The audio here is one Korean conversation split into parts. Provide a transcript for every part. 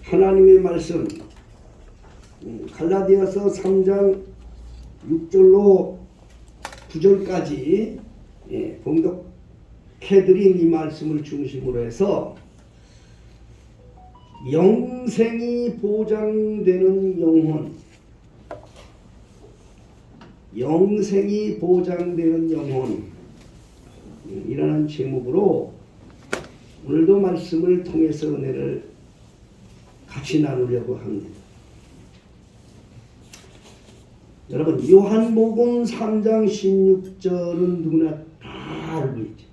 하나님의 말씀 갈라디아서 3장 6절로 9절까지 봉독해드린 이 말씀을 중심으로 해서 영생이 보장되는 영혼, 영생이 보장되는 영혼 이라는 제목으로 오늘도 말씀을 통해서 은혜를 같이 나누려고 합니다. 여러분, 요한복음 3장 16절은 누구나 다 알고 있죠.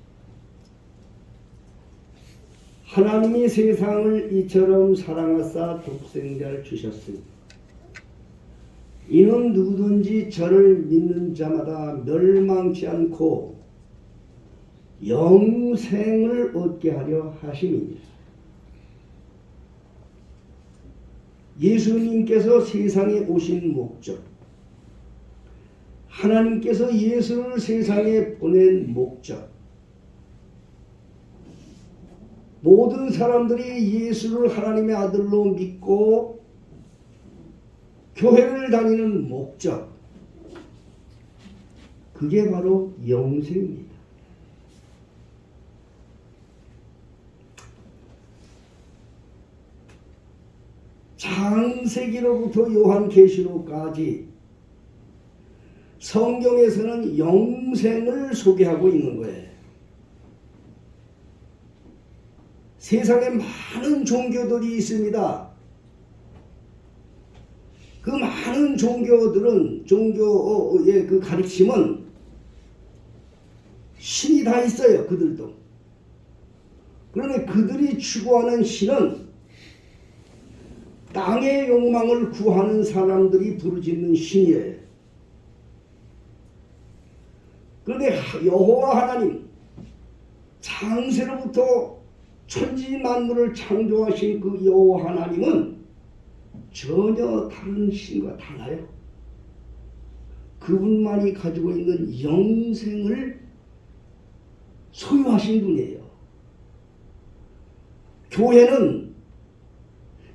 하나님이 세상을 이처럼 사랑하사 독생자를 주셨으니 이는 누구든지 저를 믿는 자마다 멸망치 않고 영생을 얻게 하려 하심이니라. 예수님께서 세상에 오신 목적, 하나님께서 예수를 세상에 보낸 목적, 모든 사람들이 예수를 하나님의 아들로 믿고 교회를 다니는 목적, 그게 바로 영생입니다. 창세기로부터 요한계시록까지 성경에서는 영생을 소개하고 있는 거예요. 세상에 많은 종교들이 있습니다. 그 많은 종교들은, 종교의 그 가르침은 신이 다 있어요. 그들도. 그런데 그들이 추구하는 신은 땅의 욕망을 구하는 사람들이 부르짖는 신이에요. 그런데 여호와 하나님, 창세로부터 천지 만물을 창조하신 그 여호와 하나님은 전혀 다른 신과 달라요. 그분만이 가지고 있는 영생을 소유하신 분이에요. 교회는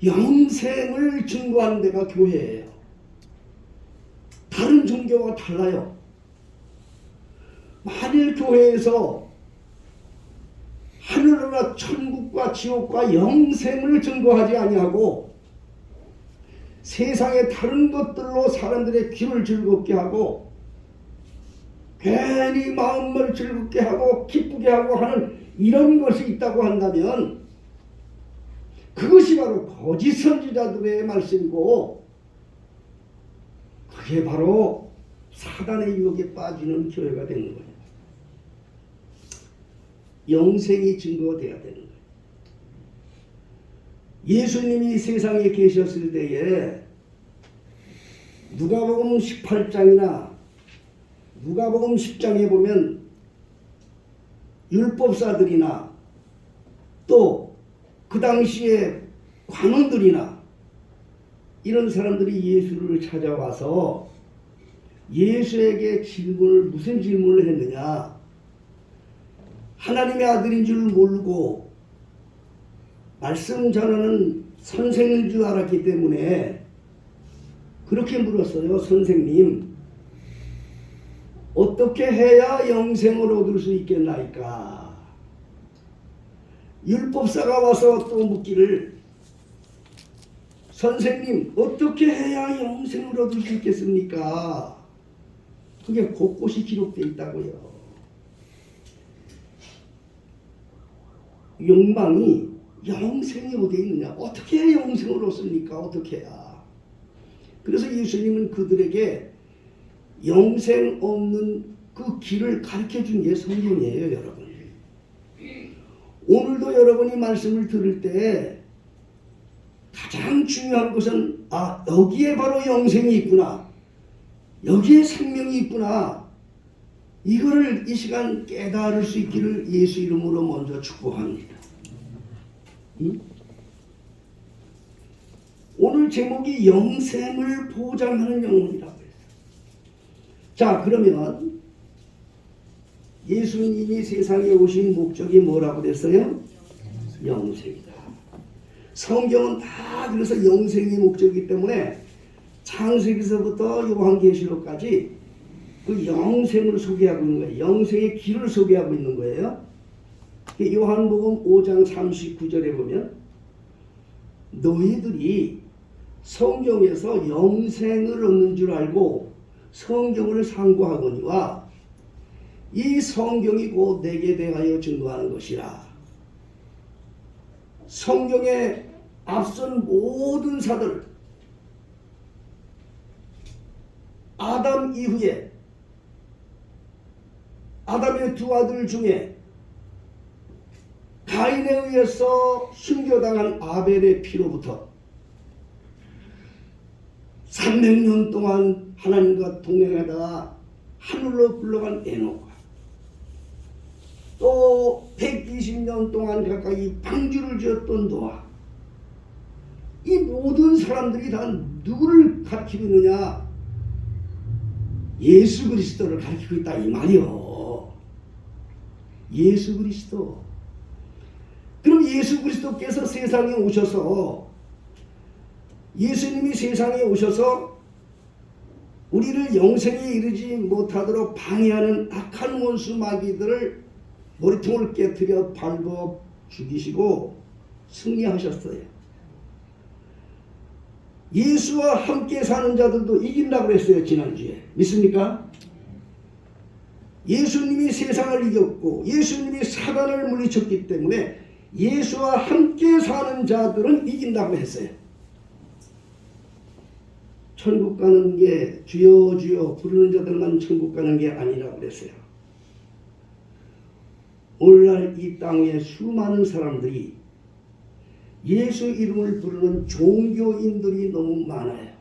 영생을 증거하는 데가 교회예요. 다른 종교와 달라요. 만일 교회에서 하늘과 천국과 지옥과 영생을 증거하지 아니하고 세상의 다른 것들로 사람들의 귀를 즐겁게 하고 괜히 마음을 즐겁게 하고 기쁘게 하고 하는 이런 것이 있다고 한다면 그것이 바로 거짓 선지자들의 말씀이고 그게 바로 사단의 유혹에 빠지는 교회가 되는 거예요. 영생이 증거되어야 되는 거예요. 예수님이 세상에 계셨을 때에 누가복음 18장이나 누가복음 10장에 보면 율법사들이나 또 그 당시에 관원들이나 이런 사람들이 예수를 찾아와서 예수에게 무슨 질문을 했느냐? 하나님의 아들인 줄 모르고 말씀 전하는 선생인 줄 알았기 때문에 그렇게 물었어요. 선생님, 어떻게 해야 영생을 얻을 수 있겠나이까? 율법사가 와서 또 묻기를, 선생님, 어떻게 해야 영생을 얻을 수 있겠습니까? 그게 곳곳이 기록되어 있다고요. 욕망이 영생이 어디에 있느냐? 어떻게 해야 영생을 얻습니까? 어떻게 해야? 그래서 예수님은 그들에게 영생 얻는 그 길을 가르쳐 준 게 성경이에요, 여러분. 오늘도 여러분이 말씀을 들을 때 가장 중요한 것은 여기에 바로 영생이 있구나. 여기에 생명이 있구나. 이거를 이 시간 깨달을 수 있기를 예수 이름으로 먼저 축복합니다. 오늘 제목이 영생을 보장하는 영혼이라고 했어요. 자, 그러면 예수님이 세상에 오신 목적이 뭐라고 그랬어요? 영생이다. 성경은 다 그래서 영생이 목적이기 때문에 창세기서부터 요한계시록까지 그 영생을 소개하고 있는 거예요. 영생의 길을 소개하고 있는 거예요. 요한복음 5장 39절에 보면 너희들이 성경에서 영생을 얻는 줄 알고 성경을 상고하거니와 이 성경이 곧 내게 대하여 증거하는 것이라. 성경에 앞선 모든 사들, 아담 이후에 아담의 두 아들 중에 가인에 의해서 순교당한 아벨의 피로부터 300년 동안 하나님과 동행하다가 하늘로 불러간 에녹과 또 120년 동안 가까이 방주를 지었던 노아, 이 모든 사람들이 다 누구를 가리키고 있느냐? 예수 그리스도를 가리키고 있다 이 말이요. 예수 그리스도. 그럼 예수 그리스도께서 세상에 오셔서, 예수님이 세상에 오셔서 우리를 영생에 이르지 못하도록 방해하는 악한 원수 마귀들을 머리통을 깨뜨려 밟아 죽이시고 승리하셨어요. 예수와 함께 사는 자들도 이긴다고 했어요. 지난주에. 믿습니까? 예수님이 세상을 이겼고 예수님이 사단을 물리쳤기 때문에 예수와 함께 사는 자들은 이긴다고 했어요. 천국 가는 게 주여 주여 부르는 자들만 천국 가는 게 아니라고 그랬어요. 오늘날 이 땅에 수많은 사람들이 예수 이름을 부르는 종교인들이 너무 많아요.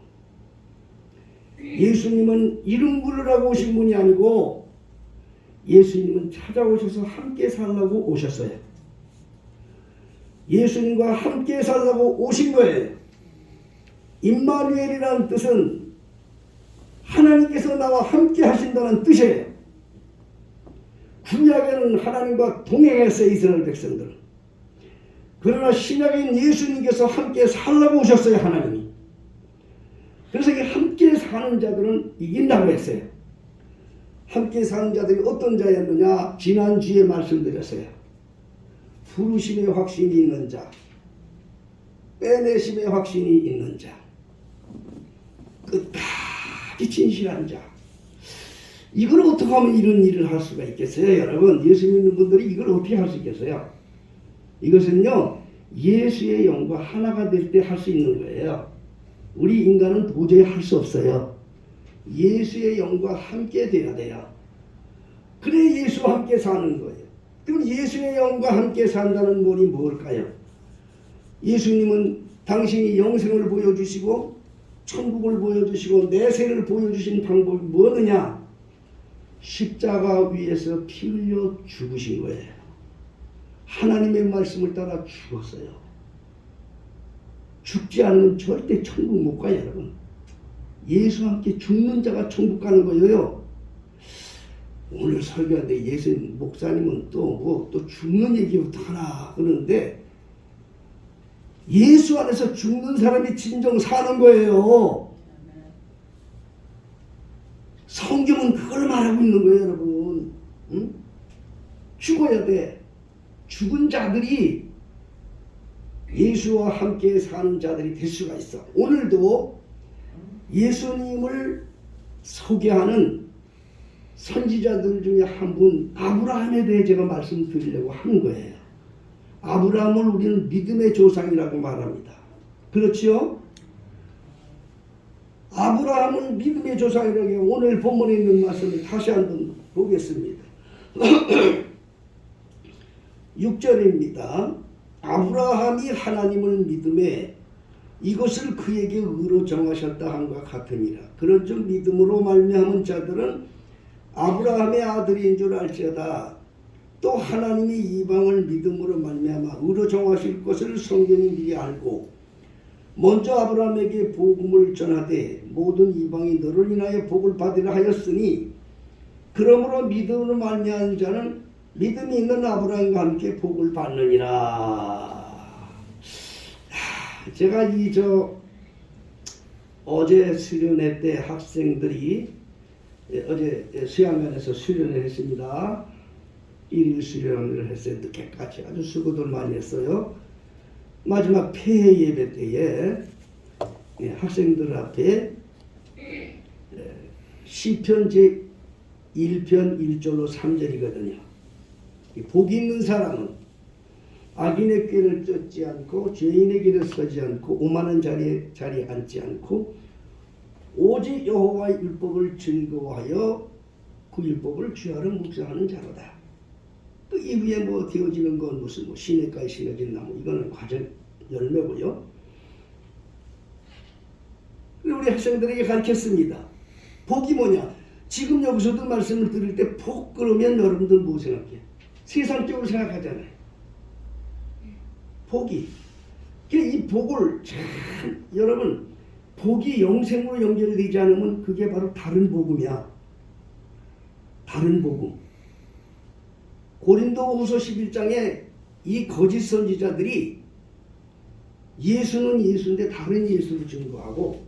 예수님은 이름 부르라고 오신 분이 아니고 예수님은 찾아오셔서 함께 살라고 오셨어요. 예수님과 함께 살라고 오신 거예요. 임마누엘이라는 뜻은 하나님께서 나와 함께 하신다는 뜻이에요. 구약에는 하나님과 동행했어요. 이스라엘 백성들은. 그러나 신약인 예수님께서 함께 살라고 오셨어요. 하나님이. 그래서 이 함께 사는 자들은 이긴다고 했어요. 함께 사는 자들이 어떤 자였느냐? 지난주에 말씀드렸어요. 부르심의 확신이 있는 자, 빼내심의 확신이 있는 자, 끝까지 진실한 자. 이걸 어떻게 하면 이런 일을 할 수가 있겠어요? 여러분, 예수 믿는 분들이 이걸 어떻게 할 수 있겠어요? 이것은요, 예수의 영과 하나가 될 때 할 수 있는 거예요. 우리 인간은 도저히 할 수 없어요. 예수의 영과 함께 돼야 돼요. 그래 예수와 함께 사는 거예요. 그럼 예수의 영과 함께 산다는 말이 뭘까요? 예수님은 당신이 영생을 보여주시고 천국을 보여주시고 내세를 보여주신 방법이 뭐느냐? 십자가 위에서 피 흘려 죽으신 거예요. 하나님의 말씀을 따라 죽었어요. 죽지 않으면 절대 천국 못 가요, 여러분. 예수와 함께 죽는 자가 천국 가는 거예요. 오늘 설교하는데 예수 목사님은 또 죽는 얘기부터 하나 그러는데 예수 안에서 죽는 사람이 진정 사는 거예요. 성경은 그걸 말하고 있는 거예요, 여러분. 응? 죽어야 돼. 죽은 자들이 예수와 함께 사는 자들이 될 수가 있어. 오늘도 예수님을 소개하는 선지자들 중에 한 분 아브라함에 대해 제가 말씀드리려고 하는 거예요. 아브라함을 우리는 믿음의 조상이라고 말합니다. 그렇지요? 아브라함은 믿음의 조상이라고 해요. 오늘 본문에 있는 말씀을 다시 한번 보겠습니다. 6절입니다. 아브라함이 하나님을 믿음에 이것을 그에게 의로 정하셨다 함과 같으니라. 그런즉 믿음으로 말미암은 자들은 아브라함의 아들인 줄 알지어다. 또 하나님이 이방을 믿음으로 말미암아 의로 정하실 것을 성경이 미리 알고 먼저 아브라함에게 복음을 전하되 모든 이방이 너를 인하여 복을 받으라 하였으니 그러므로 믿음으로 말미암은 자는 믿음이 있는 아브라함과 함께 복을 받느니라. 제가 어제 수련회 때 학생들이 어제 수양면에서 수련을 했습니다. 일일 수련을 했어요. 늦게까지 아주 수고들 많이 했어요. 마지막 폐회 예배 때에 학생들 앞에 시편 제 1편 1절로 3절이거든요. 복이 있는 사람은 악인의 꾀를 쫓지 않고 죄인의 길에 서지 않고 오만한 자리에 앉지 않고 오직 여호와의 율법을 즐거워하여 그 율법을 주야로 묵상하는 자로다. 또 이후에 되어지는 건 무슨 시냇가에 심어진 나무, 이거는 과정 열매고요. 우리 학생들에게 가르쳤습니다. 복이 뭐냐? 지금 여기서도 말씀을 드릴 때 복 그러면 여러분들 뭐 생각해요? 세상적으로 생각하잖아요. 복이. 이 복을 참 여러분, 복이 영생으로 연결되지 않으면 그게 바로 다른 복음이야. 다른 복음. 고린도후서 11장에 이 거짓 선지자들이 예수는 예수인데 다른 예수를 증거하고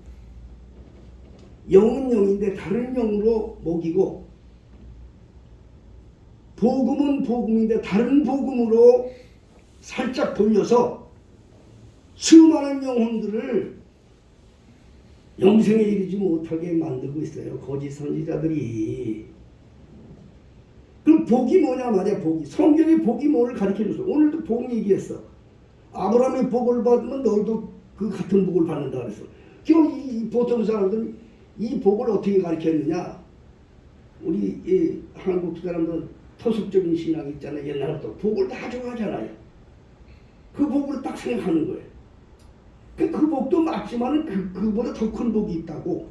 영은 영인데 다른 영으로 먹이고 복음은 복음인데 다른 복음으로 살짝 돌려서 수많은 영혼들을 영생에 이르지 못하게 만들고 있어요. 거짓 선지자들이. 그럼 복이 뭐냐 말이야. 복이. 성경의 복이 뭐를 가르쳐줬어. 오늘도 복 얘기했어. 아브라함의 복을 받으면 너도 그 같은 복을 받는다 그랬어. 이 보통 사람들은 이 복을 어떻게 가르쳤느냐. 우리 한국 사람들은 토속적인 신앙이 있잖아요. 옛날부터 복을 다 좋아하잖아요. 그 복으로 딱 생각하는 거예요. 그 복도 맞지만 그보다 더 큰 복이 있다고.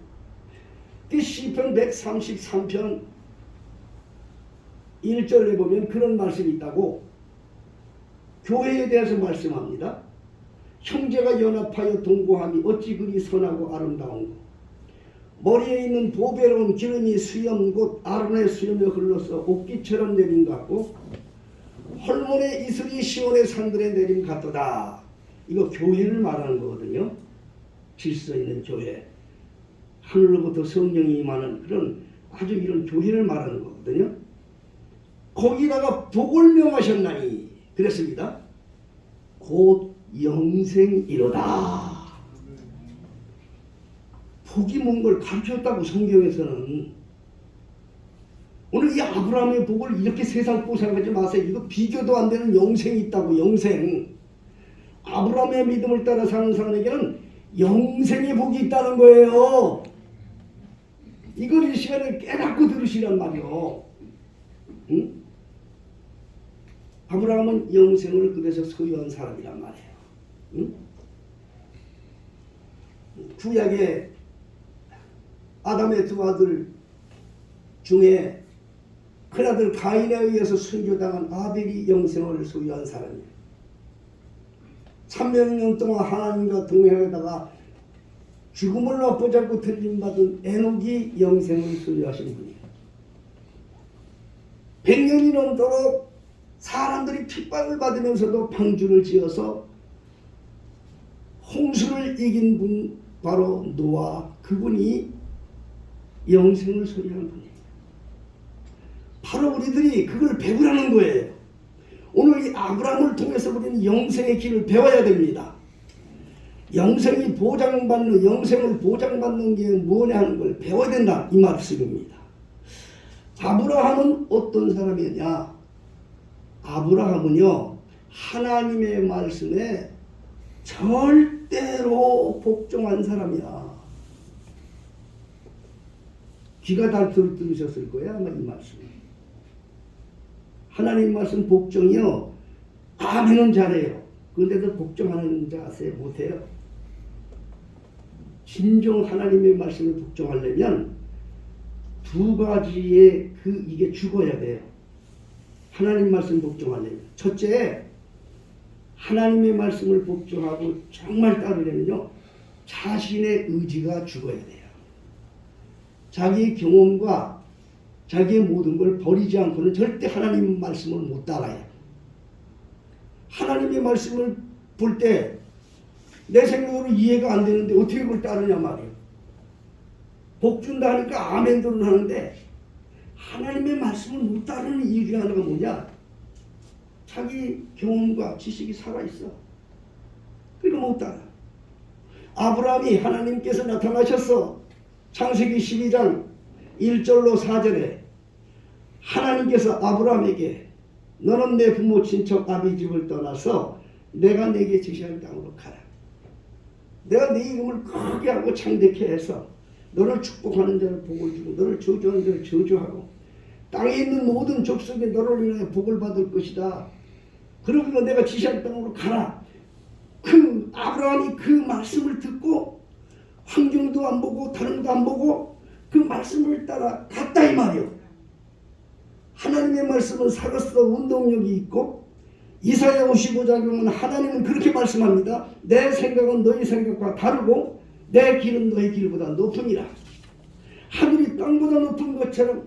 시편 133편 1절에 보면 그런 말씀이 있다고. 교회에 대해서 말씀합니다. 형제가 연합하여 동거함이 어찌 그리 선하고 아름다운고. 머리에 있는 보배로운 기름이 수염 곧 아론의 수염에 흘러서 옥기처럼 내림 같고 헐몬의 이슬이 시온의 산들에 내림 같도다. 이거 교회를 말하는 거거든요. 질서 있는 교회. 하늘로부터 성령이 임하는 그런 아주 이런 교회를 말하는 거거든요. 거기다가 복을 명하셨나니 그랬습니다. 곧 영생이로다. 복이 뭔 걸 가르쳤다고 성경에서는. 오늘 이 아브라함의 복을 이렇게 세상 보고 생각하지 마세요. 이거 비교도 안 되는 영생이 있다고. 영생. 아브라함의 믿음을 따라 사는 사람에게는 영생의 복이 있다는 거예요. 이걸 이 시간에 깨닫고 들으시란 말이요. 응? 아브라함은 영생을 그래서 소유한 사람이란 말이에요. 응? 구약에 아담의 두 아들 중에 큰아들 가인에 의해서 순교당한 아벨이 영생을 소유한 사람이에요. 300년 동안 하나님과 동행하다가 죽음을 맛보자고 들림받은 에녹이 영생을 소유하신 분이에요. 100년이 넘도록 사람들이 핍박을 받으면서도 방주를 지어서 홍수를 이긴 분 바로 노아. 그분이 영생을 소유한 분이에요. 바로 우리들이 그걸 배우라는 거예요. 오늘 이 아브라함을 통해서 우리는 영생의 길을 배워야 됩니다. 영생을 보장받는 게 뭐냐 하는 걸 배워야 된다. 이 말씀입니다. 아브라함은 어떤 사람이었냐? 아브라함은요, 하나님의 말씀에 절대로 복종한 사람이야. 귀가 다 들으셨을 거야, 아마 이 말씀. 하나님 말씀 복종이요, 아멘은 잘해요. 그런데도 복종하는 자 아세요? 못해요. 진정 하나님의 말씀을 복종하려면 두 가지의 이게 죽어야 돼요. 하나님 말씀 복종하려면. 첫째, 하나님의 말씀을 복종하고 정말 따르려면요, 자신의 의지가 죽어야 돼요. 자기의 경험과 자기의 모든 걸 버리지 않고는 절대 하나님 말씀을 못 따라요. 하나님의 말씀을 볼 때 내 생각으로 이해가 안 되는데 어떻게 그걸 따르냐 말이에요. 복 준다 하니까 아멘들은 하는데 하나님의 말씀을 못 따르는 이유 중에 하나가 뭐냐? 자기 경험과 지식이 살아있어. 그러니까 못 따라. 아브라함이 하나님께서 나타나셨어. 창세기 12장 1절로 4절에 하나님께서 아브라함에게 너는 내 부모 친척 아비 집을 떠나서 내가 내게 지시할 땅으로 가라. 내가 네 이름을 크게 하고 창대케 해서 너를 축복하는 자를 복을 주고 너를 저주하는 자를 저주하고 땅에 있는 모든 족속이 너를 인하여 복을 받을 것이다. 그러고 내가 지시할 땅으로 가라. 그 아브라함이 그 말씀을 듣고 환경도 안 보고 다른 것도 안 보고 그 말씀을 따라 갔다 이 말이요. 하나님의 말씀은 살아서 운동력이 있고 이사야 55장은 하나님은 그렇게 말씀합니다. 내 생각은 너희 생각과 다르고 내 길은 너희 길보다 높으니라. 하늘이 땅보다 높은 것처럼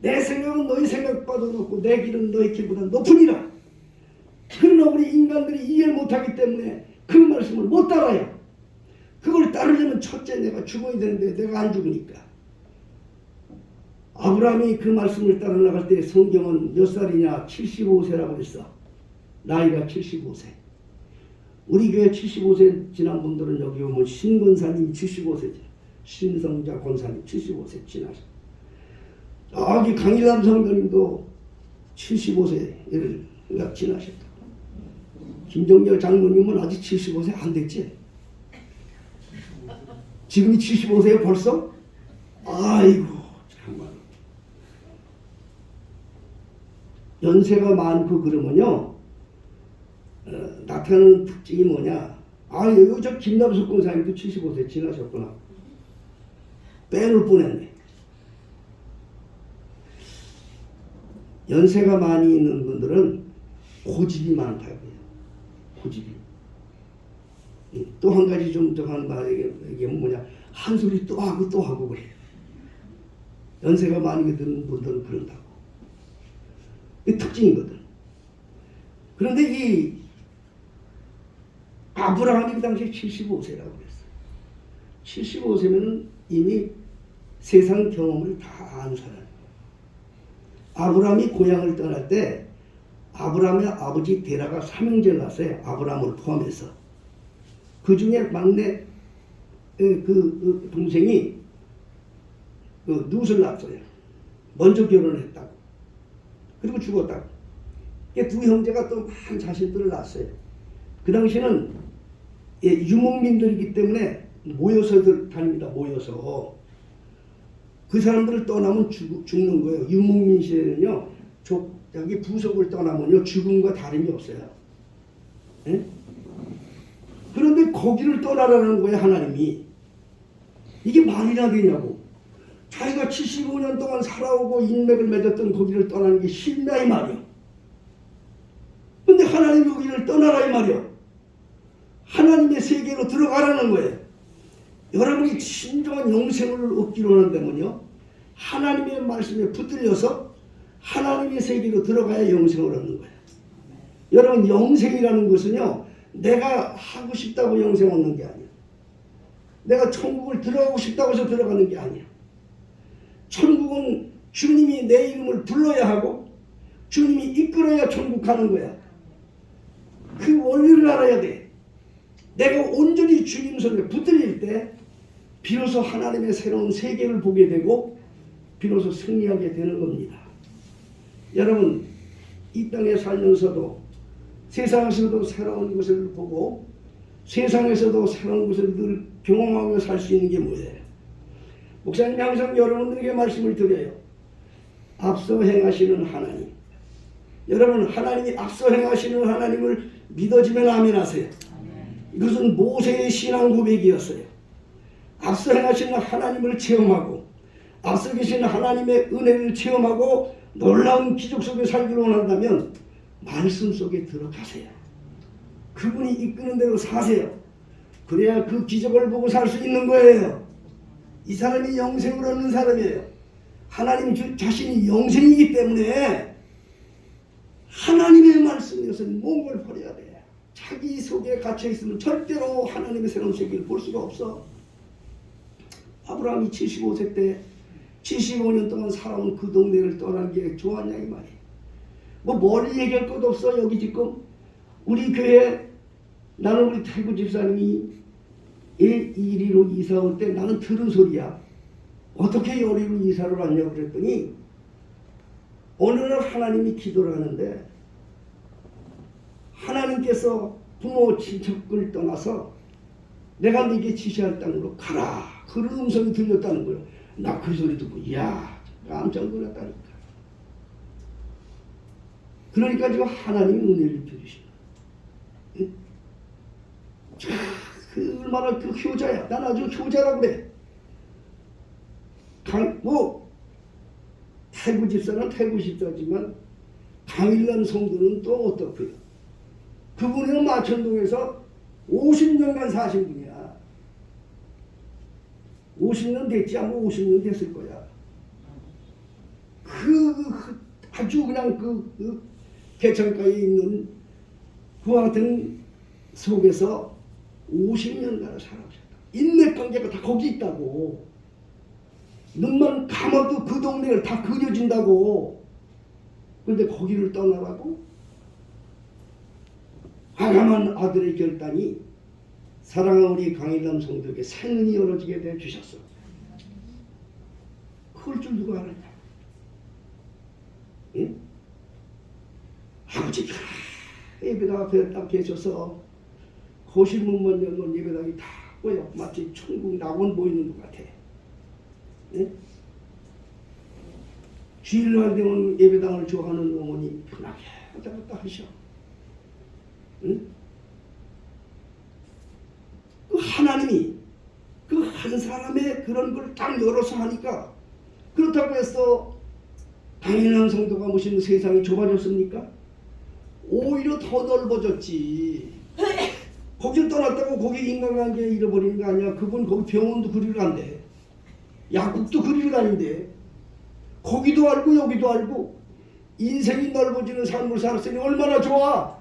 내 생각은 너희 생각보다 높고 내 길은 너희 길보다 높으니라. 그러나 우리 인간들이 이해를 못하기 때문에 그 말씀을 못 따라요. 그걸 따르려면 첫째 내가 죽어야 되는데 내가 안 죽으니까. 아브라함이 그 말씀을 따라 나갈 때 성경은 몇 살이냐? 75세라고 했어. 나이가 75세. 우리 교회 75세 지난 분들은 여기 오면 신권사님 75세죠. 신성자 권사님 75세 지나서. 여기 강일남 성도님도 75세를 지나셨다. 김정열 장로님은 아직 75세 안 됐지? 지금이 75세에 벌써? 아이고 정말. 연세가 많고 그러면요 나타나는 특징이 뭐냐? 아 여기 저 김남숙 권사님도 75세 지나셨구나. 빼놓을 뻔했네. 연세가 많이 있는 분들은 고집이 많다고 해요. 고집이. 또 한 가지 좀 정한 말이 뭐냐? 한 소리 또 하고 그래요. 연세가 많이 드는 분들은 그런다고. 이 특징이거든. 그런데 이 아브라함이 그 당시에 75세라고 그랬어요. 75세면 이미 세상 경험을 다 안 사람. 아브라함이 고향을 떠날 때 아브라함의 아버지 데라가 삼형제를 낳았어요. 아브라함을 포함해서. 그 중에 막내 그 동생이 그 룻을 낳았어요. 먼저 결혼했다고. 그리고 죽었다고. 두 형제가 또 많은 자식들을 낳았어요. 그 당시에는 유목민들이기 때문에 모여서 다닙니다. 모여서. 그 사람들을 떠나면 죽는 거예요. 유목민 시대는요. 여기 부속을 떠나면요. 죽음과 다름이 없어요. 예? 그런데 거기를 떠나라는 거예요. 하나님이. 이게 말이나 되냐고. 자기가 75년 동안 살아오고 인맥을 맺었던 거기를 떠나는 게 쉽냐 이 말이요. 근데 하나님이 거기를 떠나라 이 말이요. 하나님의 세계로 들어가라는 거예요. 여러분이 진정한 영생을 얻기로 하는데면요. 하나님의 말씀에 붙들려서 하나님의 세계로 들어가야 영생을 얻는 거예요. 여러분 영생이라는 것은요. 내가 하고 싶다고 영생 얻는 게 아니야. 내가 천국을 들어가고 싶다고 해서 들어가는 게 아니야. 천국은 주님이 내 이름을 불러야 하고 주님이 이끌어야 천국 가는 거야. 그 원리를 알아야 돼. 내가 온전히 주님 손에 붙들릴 때 비로소 하나님의 새로운 세계를 보게 되고 비로소 승리하게 되는 겁니다. 여러분 이 땅에 살면서도 세상에서도 새로운 것을 보고 세상에서도 새로운 것을 늘 경험하며 살 수 있는 게 뭐예요? 목사님이 항상 여러분들에게 말씀을 드려요. 앞서 행하시는 하나님. 여러분 하나님이 앞서 행하시는 하나님을 믿어지면 아멘 하세요. 이것은 모세의 신앙 고백이었어요. 앞서 행하시는 하나님을 체험하고 앞서 계시는 하나님의 은혜를 체험하고 놀라운 기적 속에 살기로 원한다면 말씀 속에 들어가세요. 그분이 이끄는 대로 사세요. 그래야 그 기적을 보고 살 수 있는 거예요. 이 사람이 영생을 얻는 사람이에요. 하나님 자신이 영생이기 때문에 하나님의 말씀에서는 뭔 걸 버려야 돼. 자기 속에 갇혀 있으면 절대로 하나님의 새로운 세계를 볼 수가 없어. 아브라함이 75세 때 75년 동안 살아온 그 동네를 떠나는 게 좋았냐 이 말이에요. 뭐 멀리 얘기할 것도 없어. 여기 지금 우리 교회 나는 우리 태구 집사님이 이리로 이사 올 때 나는 들은 소리야. 어떻게 여리로 이사를 왔냐고 그랬더니 어느 날 하나님이 기도를 하는데 하나님께서 부모 친척을 떠나서 내가 네게 지시할 땅으로 가라. 그런 음성이 들렸다는 거예요. 나 그 소리 듣고 이야 깜짝 놀랐다니까. 그러니까 지금 하나님이 은혜를 입혀주시는 거예요. 그 얼마나 그 효자야. 난 아주 효자라고 그래. 태구 집사는 태구 집사지만 강일남 성도는 또 어떻고요? 그분은 마천동에서 50년간 사신 분이야. 50년 됐지 아마 50년 됐을 거야. 아주 그냥 개천가에 있는 그 같은 속에서 50년간 살아오셨다. 인맥관계가 다 거기 있다고. 눈만 감아도 그 동네를 다 그려진다고. 그런데 거기를 떠나라고? 과감한 아들의 결단이 사랑하는 우리 강일남 성도에게 새눈이 열어지게 돼 주셨어. 그럴 줄 누가 알았냐? 응? 아버지가 예배당 앞에 딱 계셔서 거실문만 열면 예배당이 다 보여. 마치 천국 낙원 보이는 것 같아. 예? 주일날 되면 예배당을 좋아하는 어머니 편하게 왔다 갔다 하셔. 응? 그 하나님이 그 한 사람의 그런 걸 딱 열어서 하니까 그렇다고 해서 당연한 성도가 무슨 세상이 좁아졌습니까? 오히려 더 넓어졌지. 거길 떠났다고 거기 인간관계 잃어버리는 거 아니야. 그분 거기 병원도 그리러 간대. 약국도 그리러 다닌대. 거기도 알고 여기도 알고 인생이 넓어지는 삶을 살았으니 얼마나 좋아.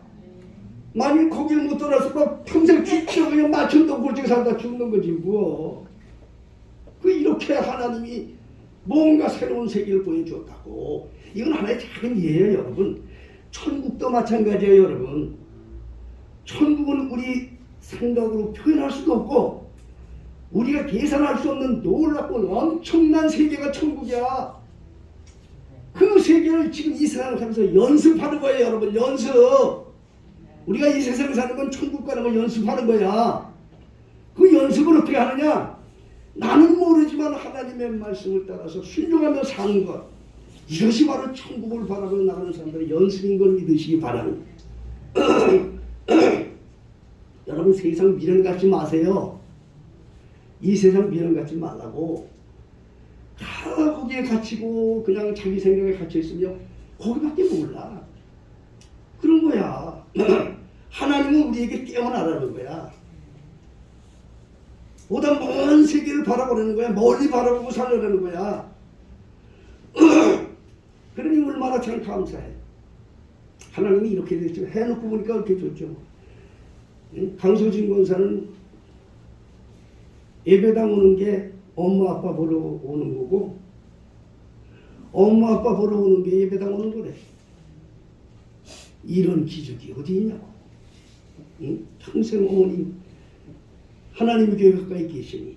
만일 거길 못 떠나서 평생 죽죠. 그냥 맞춘다고 골짜기 살다 죽는 거지 뭐. 이렇게 하나님이 뭔가 새로운 세계를 보여주었다고. 이건 하나의 작은 예예요 여러분. 천국도 마찬가지예요 여러분. 천국은 우리 생각으로 표현할 수도 없고 우리가 계산할 수 없는 놀랍고 엄청난 세계가 천국이야. 그 세계를 지금 이 세상을 살면서 연습하는 거예요 여러분. 연습. 우리가 이 세상을 사는 건 천국 가는 걸 연습하는 거야. 그 연습을 어떻게 하느냐? 나는 모르지만 하나님의 말씀을 따라서 순종하며 사는 것. 이것이 바로 천국을 바라고 나가는 사람들의 연습인 걸 믿으시기 바랍니다. 여러분 세상 미련 갖지 마세요. 이 세상 미련 갖지 말라고. 거기에 갇히고 그냥 자기 생각에 갇혀 있으면 거기밖에 몰라. 그런 거야. 하나님은 우리에게 깨어나라는 거야. 보다 먼 세계를 바라보려는 거야. 멀리 바라보고 살려는 거야. 그러니 얼마나 참 감사해. 하나님이 이렇게 됐죠. 해놓고 보니까 이렇게 좋죠. 강소진 권사는 예배당 오는 게 엄마 아빠 보러 오는 거고 엄마 아빠 보러 오는 게 예배당 오는 거래. 이런 기적이 어디 있냐고. 평생 어머니 하나님 교회 가까이 계시니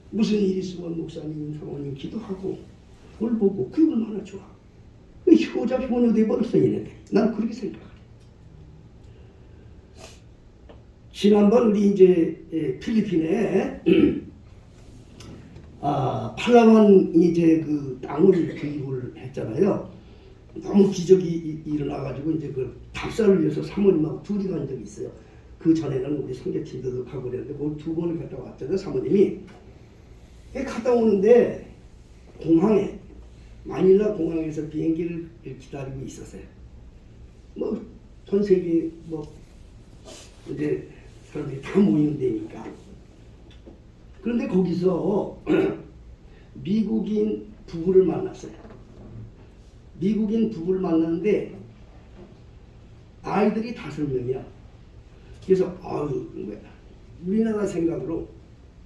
무슨 일이 있으면 목사님 사모님 기도하고 그걸 보고 그게 얼마나 좋아. 효자 효녀 돼버렸어 얘네들. 난 그렇게 생각해. 지난번 우리 이제 필리핀에 팔라완 이제 그 땅을 기부를 했잖아요. 너무 기적이 일어나가지고 이제 그 답사를 위해서 사모님하고 둘이 간 적이 있어요. 그 전에는 우리 성교팀들도 가고 그랬는데 그 두 번을 갔다 왔잖아요. 사모님이 갔다 오는데 공항에 마닐라 공항에서 비행기를 기다리고 있었어요. 뭐 전 세계 뭐 이제 사람들이 다 모이는 데니까. 그런데 거기서 미국인 부부를 만났어요. 미국인 부부를 만났는데 아이들이 5명이야. 그래서 아유 우리나라 생각으로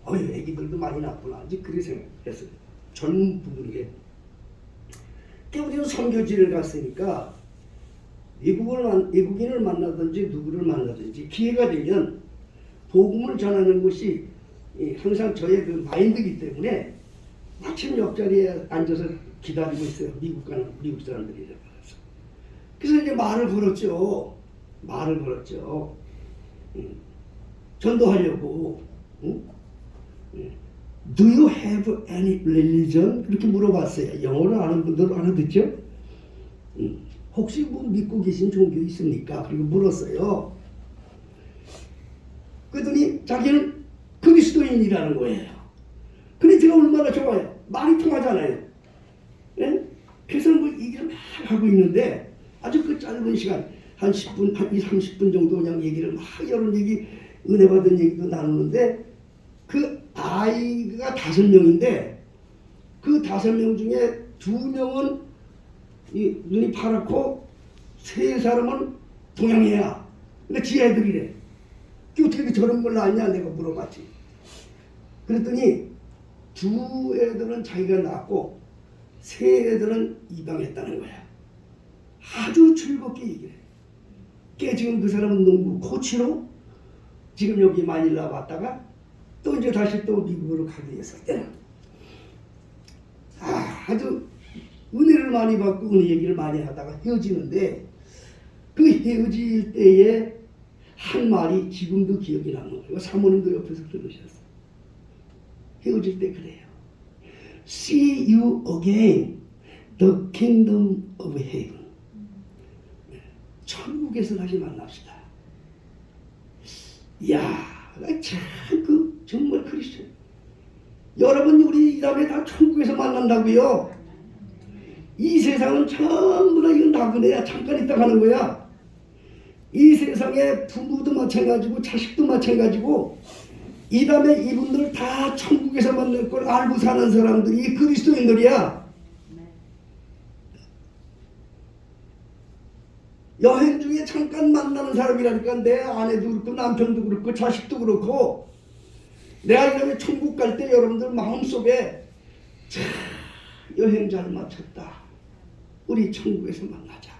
애기들도 많이 낳구나 이제 그렇게 생각했어요. 젊은 부분에게. 우리는 선교지를 갔으니까 외국인을 만나든지 누구를 만나든지 기회가 되면 복음을 전하는 것이 항상 저의 그 마인드이기 때문에 마침 옆자리에 앉아서 기다리고 있어요. 미국 사람들이. 그래서 이제 말을 걸었죠. 전도하려고. Do you have any religion? 그렇게 물어봤어요. 영어를 아는 분들 알아듣죠? 혹시 뭐 믿고 계신 종교 있습니까? 그리고 물었어요. 그랬더니 자기는 그리스도인이라는 거예요. 근데 제가 얼마나 좋아요. 말이 통하잖아요. 예? 그래서 뭐 얘기를 막 하고 있는데 아주 그 짧은 시간 한 10분, 한 20, 30분 정도 그냥 얘기를 막 여러 얘기, 은혜 받은 얘기도 나누는데 그 아이가 5명인데 그 5명 중에 2명은 눈이 파랗고 3사람은 동양이야. 근데 지 애들이래. 어떻게 저런 걸 낳았냐 내가 물어봤지. 그랬더니 2 애들은 자기가 낳았고 3 애들은 입양했다는 거야. 아주 즐겁게 얘기를 해. 지금 그 사람은 농구 코치로 지금 여기 마닐라 왔다가 또 이제 다시 또 미국으로 가게 됐을 때는 아주 은혜를 많이 받고 은혜 얘기를 많이 하다가 헤어지는데 그 헤어질 때에 한 말이 지금도 기억이 나는 거예요. 사모님도 옆에서 들으셨어요. 헤어질 때 그래요. See you again, the kingdom of heaven. 천국에서 다시 만납시다. 이야, 정말 크리스천. 여러분, 우리 이 다음에 다 천국에서 만난다고요. 이 세상은 전부 다 이건 나그네야. 잠깐 있다 가는 거야. 이 세상에 부모도 마찬가지고 자식도 마찬가지고 이 다음에 이분들 다 천국에서 만날 걸 알고 사는 사람들이 그리스도인들이야. 여행 중에 잠깐 만나는 사람이라니까. 내 아내도 그렇고 남편도 그렇고 자식도 그렇고 내가 이 다음에 천국 갈 때 여러분들 마음속에 자, 여행 잘 마쳤다. 우리 천국에서 만나자.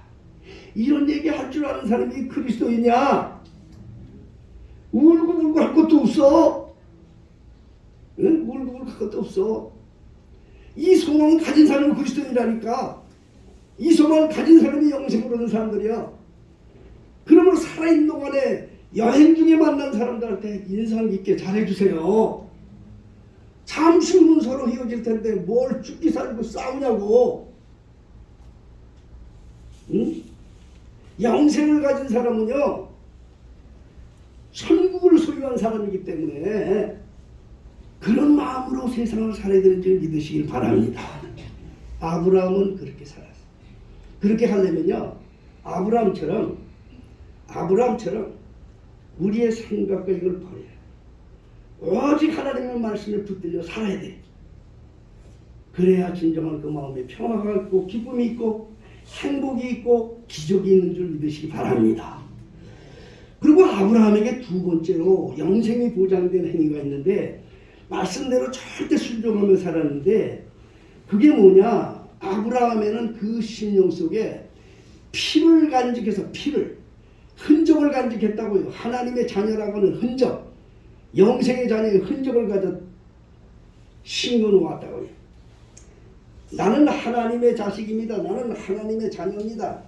이런 얘기 할 줄 아는 사람이 그리스도이냐? 울고불고 할 것도 없어. 응? 울고불고 할 것도 없어. 이 소망을 가진 사람이 그리스도인이라니까. 이 소망을 가진 사람이 영생을 얻는 사람들이야. 그러므로 살아있는 동안에 여행 중에 만난 사람들한테 인상 깊게 잘해주세요. 잠시 후면 서로 헤어질 텐데 뭘 죽기 살고 싸우냐고. 응? 영생을 가진 사람은요 천국을 소유한 사람이기 때문에 그런 마음으로 세상을 살아야 되는 줄 믿으시길 바랍니다. 아브라함은 그렇게 살았어요. 그렇게 하려면요 아브라함처럼 우리의 생각과 이걸 버려요. 오직 하나님의 말씀에 붙들려 살아야 돼. 그래야 진정한 그 마음에 평화가 있고 기쁨이 있고 행복이 있고 기적이 있는 줄 믿으시기 바랍니다. 그리고 아브라함에게 2번째로 영생이 보장된 행위가 있는데 말씀대로 절대 순종하며 살았는데 그게 뭐냐? 아브라함에는 그 심령 속에 피를 간직해서 흔적을 간직했다고요. 하나님의 자녀라고 하는 흔적, 영생의 자녀의 흔적을 가져 심겨놓았다고요. 나는 하나님의 자식입니다. 나는 하나님의 자녀입니다.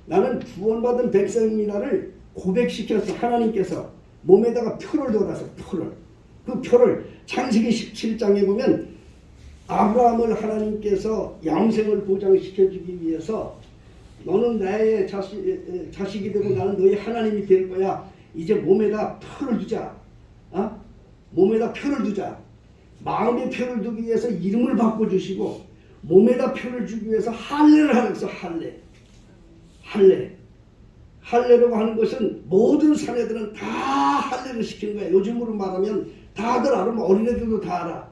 나는 구원받은 백성입니다를 고백시켜서 하나님께서 몸에다가 표를 둬서 그 표를 창세기 17장에 보면 아브라함을 하나님께서 영생을 보장시켜주기 위해서 너는 나의 자식이 되고 나는 너의 하나님이 될 거야. 이제 몸에다 표를 두자. 몸에다 표를 두자. 마음의 표를 두기 위해서 이름을 바꿔주시고 몸에다 표를 주기 위해서 할례를 하는 것을 할례라고 하는 것은 모든 사내들은 다 할례를 시키는 거야. 요즘으로 말하면 다들 알아. 어린애들도 다 알아.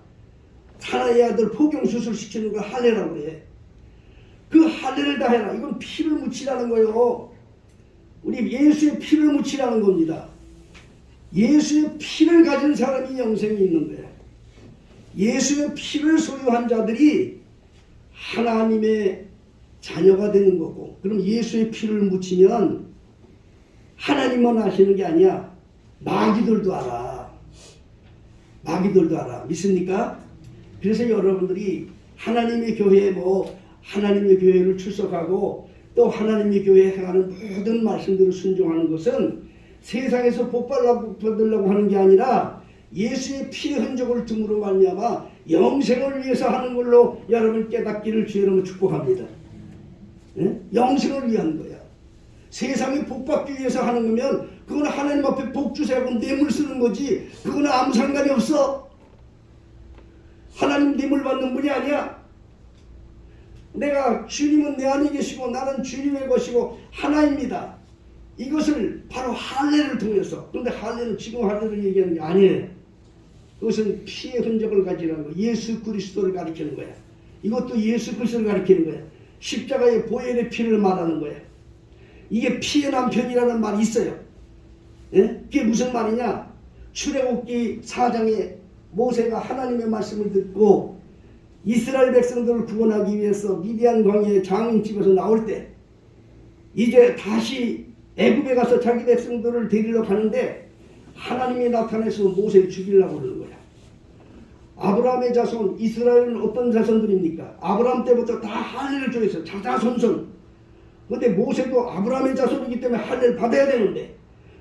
사나이 아들 포경수술 시키는 걸 할례라고 그래. 그 할례를 다 해라. 이건 피를 묻히라는 거예요. 우리 예수의 피를 묻히라는 겁니다. 예수의 피를 가진 사람이 영생이 있는 거야. 예수의 피를 소유한 자들이 하나님의 자녀가 되는 거고, 그럼 예수의 피를 묻히면 하나님만 아시는 게 아니야. 마귀들도 알아. 마귀들도 알아. 믿습니까? 그래서 여러분들이 하나님의 교회에 하나님의 교회를 출석하고 또 하나님의 교회에 행하는 모든 말씀들을 순종하는 것은 세상에서 복 받으려고 하는 게 아니라 예수의 피의 흔적을 둠으로 말미암아 영생을 위해서 하는 걸로 여러분 깨닫기를 주의 이름으로 축복합니다. 네? 영생을 위한 거야. 세상에 복 받기 위해서 하는 거면 그건 하나님 앞에 복 주세요 하고 뇌물 쓰는 거지, 그거는 아무 상관이 없어. 하나님 뇌물 받는 분이 아니야. 내가 주님은 내 안에 계시고 나는 주님의 것이고 하나입니다. 이것을 바로 할례를 통해서, 그런데 할례는 지금 할례를 얘기하는 게 아니에요. 그것은 피의 흔적을 가지라는 거, 예수 그리스도를 가리키는 거야. 이것도 예수 그리스도를 가리키는 거야. 십자가의 보혈의 피를 말하는 거야. 이게 피의 남편이라는 말이 있어요. 예? 그게 무슨 말이냐? 출애굽기 4장에 모세가 하나님의 말씀을 듣고 이스라엘 백성들을 구원하기 위해서 미디안 광야의 장인집에서 나올 때 이제 다시 애굽에 가서 자기 백성들을 데리러 가는데 하나님이 나타나서 모세를 죽이려고 그러는 거야. 아브라함의 자손, 이스라엘은 어떤 자손들입니까? 아브라함 때부터 다 할례를 줘있어요. 자자손손. 그런데 모세도 아브라함의 자손이기 때문에 할례를 받아야 되는데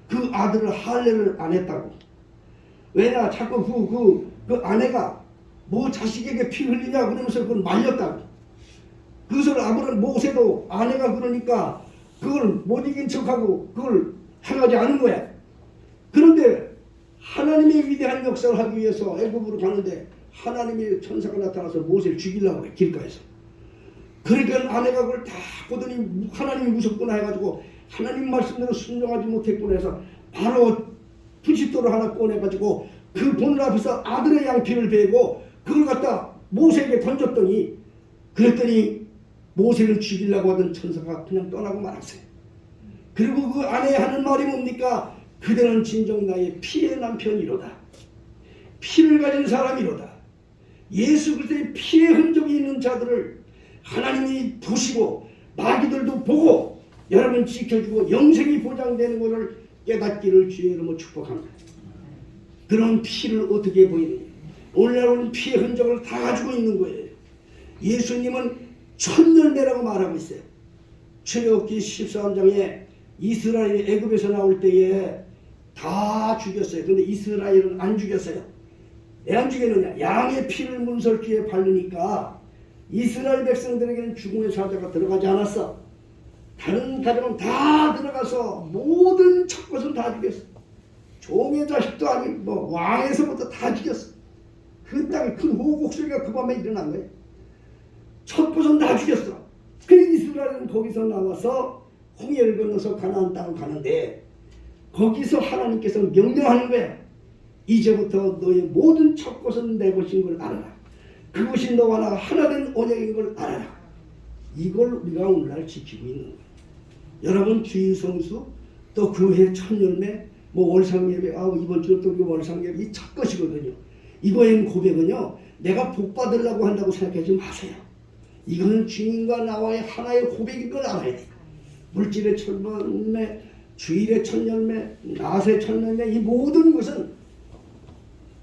그 아들을 할례를 안 했다고. 왜냐? 자꾸 그 아내가 뭐 자식에게 피 흘리냐 그러면서 그걸 말렸다고. 그것을 모세도 아내가 그러니까 그걸 못 이긴 척하고 그걸 행하지 않은 거야. 그런데 하나님의 위대한 역사를 하기 위해서 애굽으로 가는데 하나님의 천사가 나타나서 모세를 죽이려고 그래, 길가에서. 그러니까 아내가 그걸 다 보더니 하나님이 무섭구나 해가지고 하나님 말씀대로 순종하지 못했구나 해서 바로 부싯돌을 하나 꺼내가지고 그 보늘 앞에서 아들의 양피를 베고 그걸 갖다 모세에게 던졌더니, 그랬더니 모세를 죽이려고 하던 천사가 그냥 떠나고 말았어요. 그리고 그 아내 하는 말이 뭡니까? 그대는 진정 나의 피의 남편이로다. 피를 가진 사람이로다. 예수 그리스도의 피의 흔적이 있는 자들을 하나님이 보시고 마귀들도 보고 여러분 지켜주고 영생이 보장되는 것을 깨닫기를 주의 이름으로 축복합니다. 그런 피를 어떻게 보이느냐? 오늘날은 피의 흔적을 다 가지고 있는 거예요. 예수님은 첫열매라고 말하고 있어요. 출애굽기 13장에 이스라엘이 애굽에서 나올 때에 다 죽였어요. 그런데 이스라엘은 안 죽였어요. 왜 안 죽였느냐? 양의 피를 문설주에 바르니까 이스라엘 백성들에게는 죽음의 사자가 들어가지 않았어. 다른 가정은 다 들어가서 모든 첫것은 다 죽였어. 종의 자식도 아니고 왕에서부터 다 죽였어. 그 땅에 큰 호곡소리가 그 밤에 일어난 거예요. 첫것은 다 죽였어. 그 이스라엘은 거기서 나와서 홍해를 건너서 가나안 땅을 가는데 거기서 하나님께서 명령하는 거예요. 이제부터 너의 모든 첫것은 내 것인 걸 알아라. 그것이 너와 나가 하나된 언약인 걸 알아라. 이걸 우리가 오늘날 지키고 있는 거예요. 여러분 주일성수 또 그 해 첫열매 월상예배, 이번 주에 또 월상예배 이 첫 것이거든요. 이거의 고백은요, 내가 복 받으려고 한다고 생각하지 마세요. 이거는 주님과 나와의 하나의 고백인 걸 알아야 돼요. 물질의 첫열매, 주일의 첫열매, 낮의 첫열매, 이 모든 것은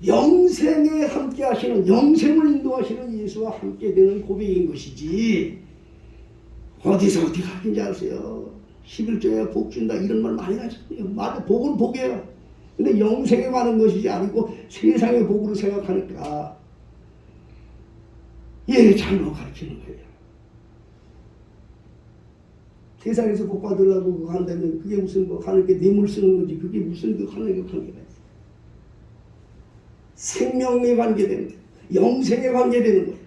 영생에 함께 하시는, 영생을 인도하시는 예수와 함께 되는 고백인 것이지, 어디서 어떻게 하는지 아세요? 11조에 복 준다 이런 말 많이 하잖아요. 맞아, 복은 복이에요. 근데 영생에 가는 것이지 아니고 세상의 복으로 생각하니까 잘못 가르치는 거예요. 세상에서 복 받으려고 그거 한다면 그게 무슨 하나님께 뇌물 쓰는 거지. 그게 무슨 하나님과 관계가 있어. 생명에 관계되는 거예요. 영생에 관계되는 거예요.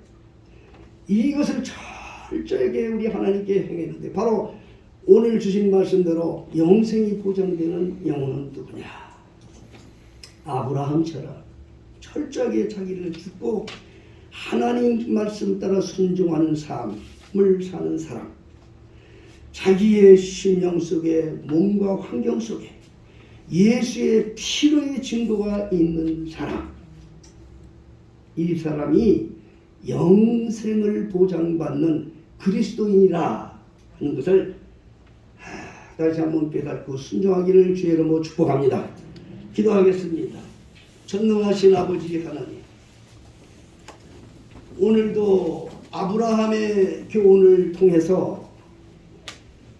이것을 철저하게 우리 하나님께 행했는데 바로 오늘 주신 말씀대로 영생이 보장되는 영혼은 누구냐? 아브라함처럼 철저하게 자기를 죽고 하나님 말씀 따라 순종하는 삶을 사는 사람, 자기의 심령 속에 몸과 환경 속에 예수의 피로의 증거가 있는 사람, 이 사람이 영생을 보장받는 그리스도인이라 하는 것을 다시 한번 깨닫고 순종하기를 주의 이름으로 축복합니다. 기도하겠습니다. 전능하신 아버지 하나님, 오늘도 아브라함의 교훈을 통해서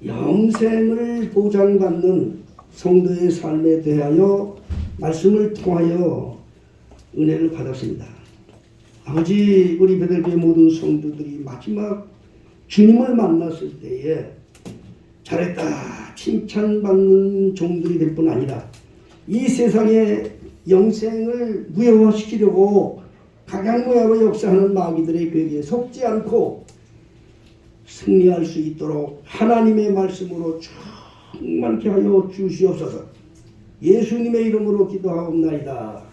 영생을 보장받는 성도의 삶에 대하여 말씀을 통하여 은혜를 받았습니다. 아버지, 우리 베들레헴 모든 성도들이 마지막 주님을 만났을 때에 잘했다 칭찬받는 종들이 될 뿐 아니라 이 세상의 영생을 무효화시키려고 각양무야로 역사하는 마귀들의 괴계에 속지 않고 승리할 수 있도록 하나님의 말씀으로 충만케 하여 주시옵소서. 예수님의 이름으로 기도하옵나이다.